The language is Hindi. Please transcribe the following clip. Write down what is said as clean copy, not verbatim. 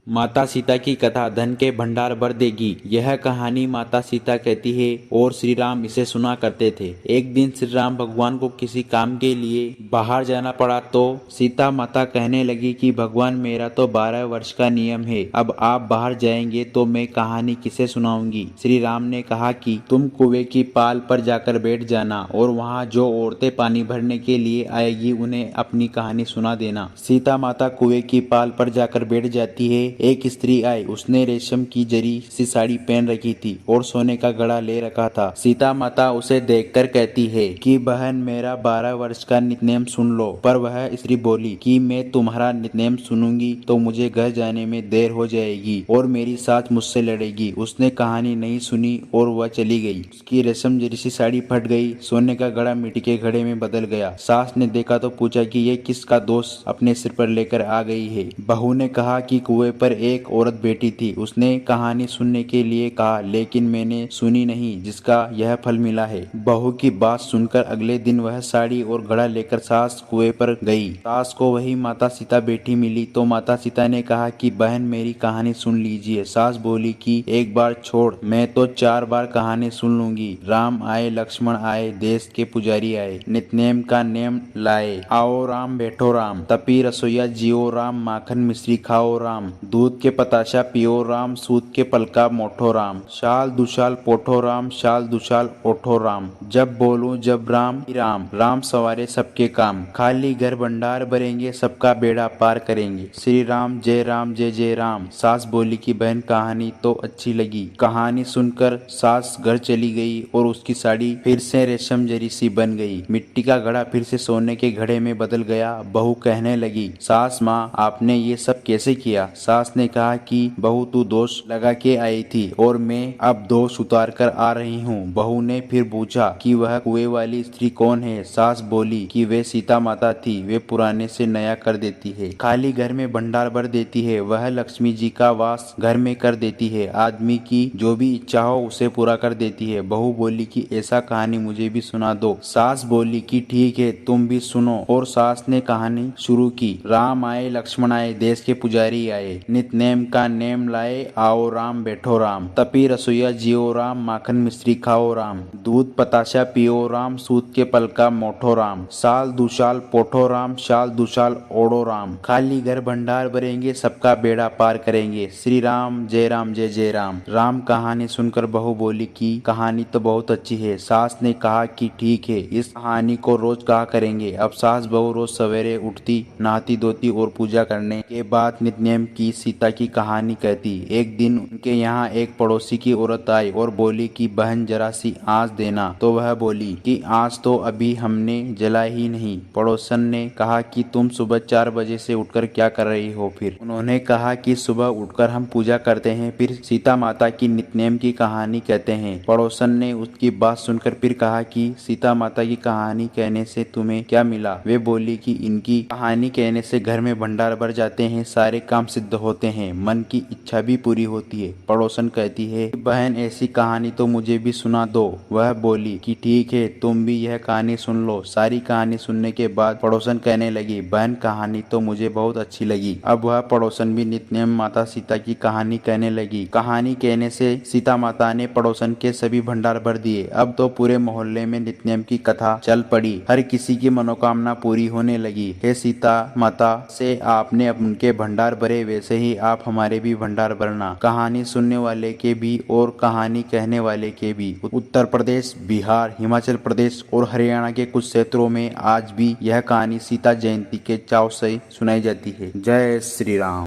माता सीता की कथा धन के भंडार भर देगी। यह कहानी माता सीता कहती है और श्री राम इसे सुना करते थे। एक दिन श्री राम भगवान को किसी काम के लिए बाहर जाना पड़ा तो सीता माता कहने लगी कि भगवान मेरा तो 12 वर्ष का नियम है, अब आप बाहर जाएंगे तो मैं कहानी किसे सुनाऊंगी। श्री राम ने कहा कि तुम कुएं की पाल पर जाकर बैठ जाना और वहाँ जो औरतें पानी भरने के लिए आएगी उन्हें अपनी कहानी सुना देना। सीता माता कुएं की पाल पर जाकर बैठ जाती है। एक स्त्री आई, उसने रेशम की जरी सी साड़ी पहन रखी थी और सोने का घड़ा ले रखा था। सीता माता उसे देखकर कहती है कि बहन मेरा 12 वर्ष का नितनेम सुन लो। पर वह स्त्री बोली कि मैं तुम्हारा नितनेम सुनूंगी तो मुझे घर जाने में देर हो जाएगी और मेरी सास मुझसे लड़ेगी। उसने कहानी नहीं सुनी और वह चली गई। उसकी रेशम जरी सी साड़ी फट गई, सोने का घड़ा मिट्टी के घड़े में बदल गया। सास ने देखा तो पूछा कि ये किसका दोष अपने सिर पर लेकर आ गई है। बहू ने कहा कि कुएं पर एक औरत बैठी थी, उसने कहानी सुनने के लिए कहा लेकिन मैंने सुनी नहीं, जिसका यह फल मिला है। बहू की बात सुनकर अगले दिन वह साड़ी और घड़ा लेकर सास कुएं पर गई। सास को वही माता सीता बैठी मिली तो माता सीता ने कहा कि बहन मेरी कहानी सुन लीजिए। सास बोली कि एक बार छोड़, मैं तो 4 बार कहानी सुन लूंगी। राम आए लक्ष्मण आए, देश के पुजारी आए, नितनेम का नेम लाए। आओ राम बैठो राम, तपी रसोईया जियो राम, माखन मिश्री खाओ राम, दूध के पताशा पियो राम, सूत के पलका मोठो राम, शाल दुशाल पोठो राम, शाल दुशाल ओठो राम, जब बोलूं जब राम ही राम, राम सवारे सबके काम, खाली घर भंडार भरेंगे सबका बेड़ा पार करेंगे। श्री राम जय जय राम। सास बोली कि बहन कहानी तो अच्छी लगी। कहानी सुनकर सास घर चली गई और उसकी साड़ी फिर से रेशम जरी सी बन गई। मिट्टी का घड़ा फिर से सोने के घड़े में बदल गया। बहू कहने लगी, सास माँ आपने ये सब कैसे किया। सास ने कहा कि बहू तू दोष लगा के आई थी और मैं अब दोष उतार कर आ रही हूँ। बहू ने फिर पूछा कि वह कुएं वाली स्त्री कौन है। सास बोली कि वे सीता माता थी, वे पुराने से नया कर देती है, खाली घर में भंडार भर देती है, वह लक्ष्मी जी का वास घर में कर देती है, आदमी की जो भी इच्छा हो उसे पूरा कर देती है। बहू बोली कि ऐसा कहानी मुझे भी सुना दो। सास बोली कि ठीक है तुम भी सुनो और सास ने कहानी शुरू की। राम आए लक्ष्मण आए, देश के पुजारी आए, नितनेम का नेम लाए, आओ राम बैठो राम, तपी रसोईया जियो राम, माखन मिश्री खाओ राम, दूध पताशा पियो राम, सूत के पलका मोठो राम, साल दुशाल पोठो राम, शाल दुशाल ओढ़ो राम, खाली घर भंडार भरेंगे सबका बेड़ा पार करेंगे। श्री राम जय जय राम। राम कहानी सुनकर बहू बोली कि कहानी तो बहुत अच्छी है। सास ने कहा कि ठीक है, इस कहानी को रोज कहा करेंगे। अब सास बहू रोज सवेरे उठती, नहाती धोती और पूजा करने के बाद नितनेम की सीता की कहानी कहती। एक दिन उनके यहाँ एक पड़ोसी की औरत आई और बोली कि बहन जरा सी आँच देना। तो वह बोली कि आँच तो अभी हमने जला ही नहीं। पड़ोसन ने कहा कि तुम सुबह 4 बजे से उठकर क्या कर रही हो। फिर उन्होंने कहा कि सुबह उठकर हम पूजा करते हैं, फिर सीता माता की नितनेम की कहानी कहते हैं। पड़ोसन ने उसकी बात सुनकर फिर कहा कि सीता माता की कहानी कहने से तुम्हें क्या मिला। वे बोली कि इनकी कहानी कहने से घर में भंडार भर जाते हैं, सारे काम सिद्ध होते हैं, मन की इच्छा भी पूरी होती है। पड़ोसन कहती है बहन ऐसी कहानी तो मुझे भी सुना दो। वह बोली कि ठीक है तुम भी यह कहानी सुन लो। सारी कहानी सुनने के बाद पड़ोसन कहने लगी बहन कहानी तो मुझे बहुत अच्छी लगी। अब वह पड़ोसन भी नितनेम माता सीता की कहानी कहने लगी। कहानी कहने से सीता माता ने पड़ोसन के सभी भंडार भर दिए। अब तो पूरे मोहल्ले में नितनेम की कथा चल पड़ी, हर किसी की मनोकामना पूरी होने लगी। हे सीता माता, से आपने उनके भंडार भरे वैसे ही आप हमारे भी भंडार भरना। कहानी सुनने वाले के भी और कहानी कहने वाले के भी। उत्तर प्रदेश, बिहार, हिमाचल प्रदेश और हरियाणा के कुछ क्षेत्रों में आज भी यह कहानी सीता जयंती के चाव से सुनाई जाती है। जय श्री राम।